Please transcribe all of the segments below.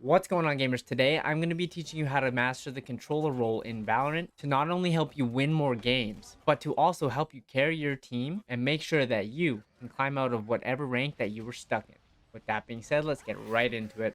What's going on, gamers? Today I'm going to be teaching you how to master the controller role in Valorant to not only help you win more games, but to also help you carry your team and make sure that you can climb out of whatever rank that you were stuck in. With that being said, let's get right into it.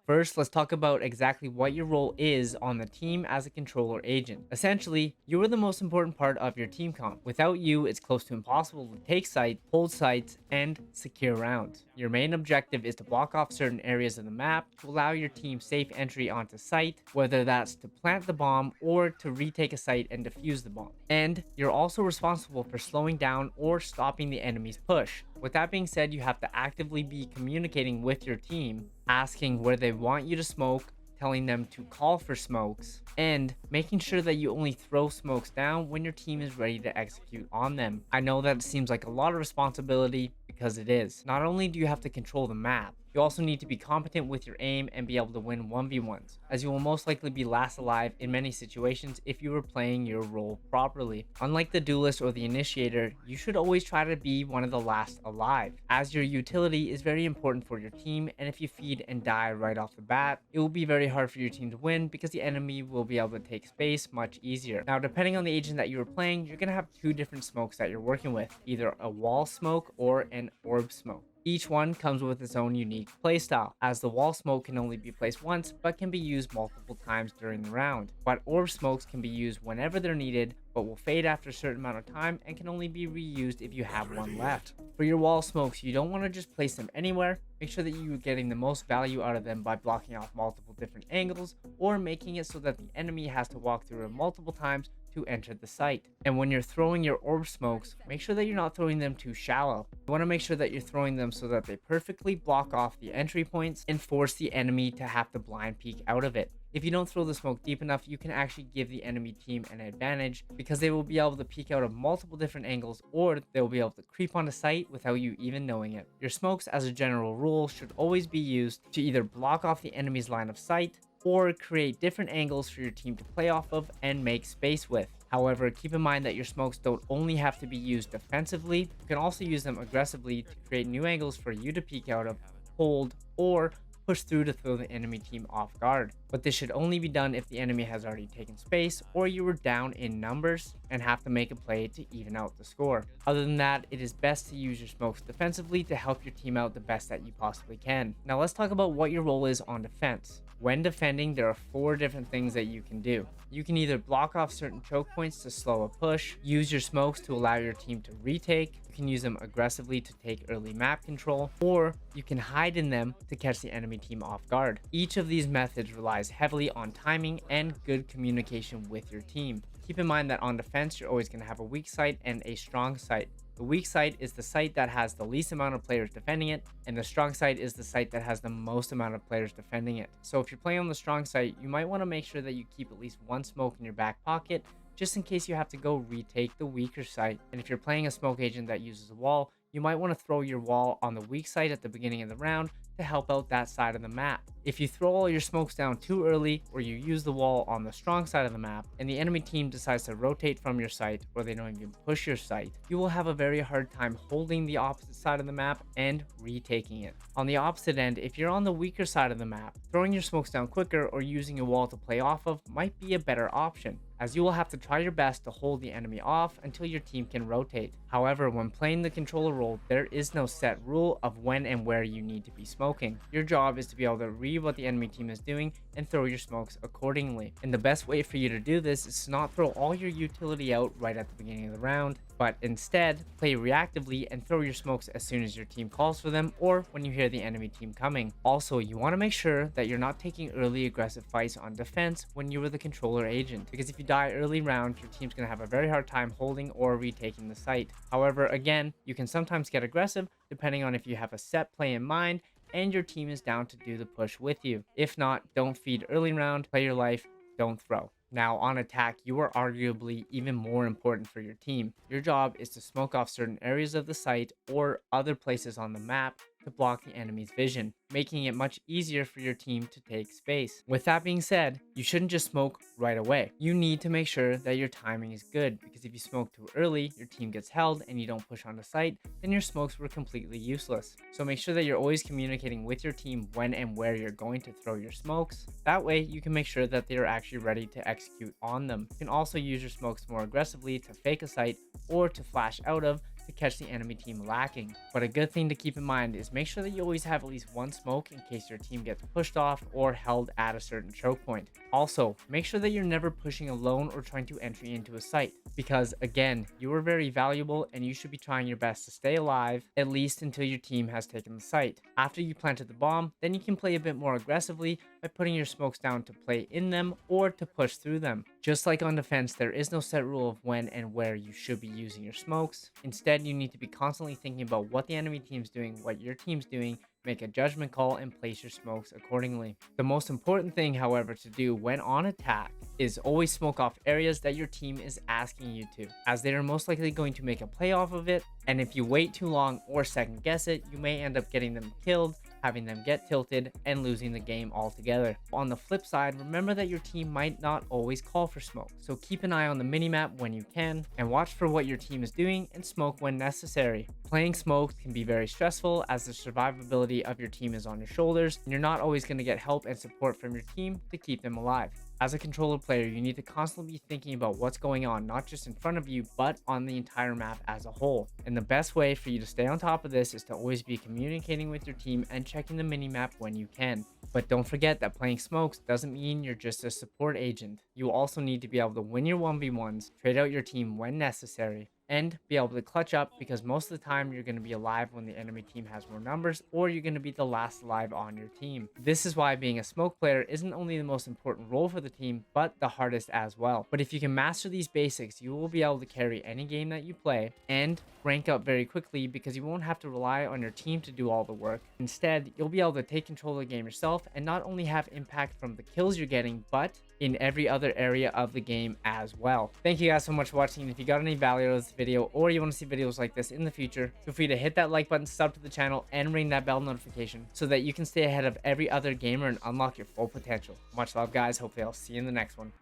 First, let's talk about exactly what your role is on the team as a controller agent. Essentially, you are the most important part of your team comp. Without you, it's close to impossible to take site, hold sites, and secure rounds. Your main objective is to block off certain areas of the map to allow your team safe entry onto site, whether that's to plant the bomb or to retake a site and defuse the bomb. And you're also responsible for slowing down or stopping the enemy's push. With that being said, you have to actively be communicating with your team, asking where they want you to smoke, telling them to call for smokes, and making sure that you only throw smokes down when your team is ready to execute on them. I know that it seems like a lot of responsibility because it is. Not only do you have to control the map, you also need to be competent with your aim and be able to win 1v1s, as you will most likely be last alive in many situations if you were playing your role properly. Unlike the duelist or the initiator, you should always try to be one of the last alive, as your utility is very important for your team, and if you feed and die right off the bat, it will be very hard for your team to win because the enemy will be able to take space much easier. Now, depending on the agent that you are playing, you're going to have two different smokes that you're working with, either a wall smoke or an orb smoke. Each one comes with its own unique playstyle, as the wall smoke can only be placed once but can be used multiple times during the round. But orb smokes can be used whenever they're needed, but will fade after a certain amount of time and can only be reused if you have one left. For your wall smokes, you don't want to just place them anywhere. Make sure that you are getting the most value out of them by blocking off multiple different angles or making it so that the enemy has to walk through it multiple times to enter the site. And when you're throwing your orb smokes, make sure that you're not throwing them too shallow. You want to make sure that you're throwing them so that they perfectly block off the entry points and force the enemy to have to blind peek out of it. If you don't throw the smoke deep enough, you can actually give the enemy team an advantage because they will be able to peek out of multiple different angles, or they'll be able to creep onto site without you even knowing it. Your smokes, as a general rule, should always be used to either block off the enemy's line of sight or create different angles for your team to play off of and make space with. However, keep in mind that your smokes don't only have to be used defensively, you can also use them aggressively to create new angles for you to peek out of, hold, or push through to throw the enemy team off guard. But this should only be done if the enemy has already taken space or you were down in numbers and have to make a play to even out the score. Other than that, it is best to use your smokes defensively to help your team out the best that you possibly can. Now let's talk about what your role is on defense. When defending, there are 4 different things that you can do. You can either block off certain choke points to slow a push, use your smokes to allow your team to retake, you can use them aggressively to take early map control, or you can hide in them to catch the enemy team off guard. Each of these methods relies heavily on timing and good communication with your team. Keep in mind that on defense, you're always going to have a weak site and a strong site. The weak site is the site that has the least amount of players defending it, and the strong site is the site that has the most amount of players defending it. So if you're playing on the strong site, you might want to make sure that you keep at least one smoke in your back pocket, just in case you have to go retake the weaker site. And if you're playing a smoke agent that uses a wall, you might want to throw your wall on the weak site at the beginning of the round to help out that side of the map. If you throw all your smokes down too early, or you use the wall on the strong side of the map, and the enemy team decides to rotate from your site, or they don't even push your site, you will have a very hard time holding the opposite side of the map and retaking it. On the opposite end, if you're on the weaker side of the map, throwing your smokes down quicker or using a wall to play off of might be a better option, as you will have to try your best to hold the enemy off until your team can rotate. However, when playing the controller role, there is no set rule of when and where you need to be smoking. Your job is to be able to read what the enemy team is doing and throw your smokes accordingly. And the best way for you to do this is to not throw all your utility out right at the beginning of the round, but instead play reactively and throw your smokes as soon as your team calls for them or when you hear the enemy team coming. Also, you want to make sure that you're not taking early aggressive fights on defense when you are the controller agent, because if you die early round, your team's going to have a very hard time holding or retaking the site. However, again, you can sometimes get aggressive depending on if you have a set play in mind and your team is down to do the push with you. If not, don't feed early round, play your life, don't throw. Now, on attack, you are arguably even more important for your team. Your job is to smoke off certain areas of the site or other places on the map to block the enemy's vision, making it much easier for your team to take space. With that being said, you shouldn't just smoke right away. You need to make sure that your timing is good, because if you smoke too early, your team gets held and you don't push on the site, then your smokes were completely useless. So make sure that you're always communicating with your team when and where you're going to throw your smokes. That way you can make sure that they are actually ready to execute on them. You can also use your smokes more aggressively to fake a site or to flash out of to catch the enemy team lacking. But a good thing to keep in mind is make sure that you always have at least one smoke in case your team gets pushed off or held at a certain choke point. Also, make sure that you're never pushing alone or trying to entry into a site, because again, you are very valuable and you should be trying your best to stay alive, at least until your team has taken the site. After you planted the bomb, then you can play a bit more aggressively by putting your smokes down to play in them or to push through them. Just like on defense, there is no set rule of when and where you should be using your smokes. Instead, you need to be constantly thinking about what the enemy team's doing, what your team's doing, make a judgment call, and place your smokes accordingly. The most important thing, however, to do when on attack is always smoke off areas that your team is asking you to, as they are most likely going to make a play off of it, and if you wait too long or second guess it, you may end up getting them killed, having them get tilted, and losing the game altogether. On the flip side, remember that your team might not always call for smoke, so keep an eye on the minimap when you can, and watch for what your team is doing and smoke when necessary. Playing smokes can be very stressful, as the survivability of your team is on your shoulders, and you're not always going to get help and support from your team to keep them alive. As a controller player, you need to constantly be thinking about what's going on, not just in front of you, but on the entire map as a whole. And the best way for you to stay on top of this is to always be communicating with your team and checking the minimap when you can. But don't forget that playing smokes doesn't mean you're just a support agent. You also need to be able to win your 1v1s, trade out your team when necessary, and be able to clutch up, because most of the time you're going to be alive when the enemy team has more numbers, or you're going to be the last alive on your team. This is why being a smoke player isn't only the most important role for the team, but the hardest as well. But if you can master these basics, you will be able to carry any game that you play and rank up very quickly, because you won't have to rely on your team to do all the work. Instead, you'll be able to take control of the game yourself and not only have impact from the kills you're getting, but in every other area of the game as well. Thank you guys so much for watching. If you got any value out of this video, or you want to see videos like this in the future, feel free to hit that like button, sub to the channel, and ring that bell notification so that you can stay ahead of every other gamer and unlock your full potential. Much love, guys. Hopefully I'll see you in the next one.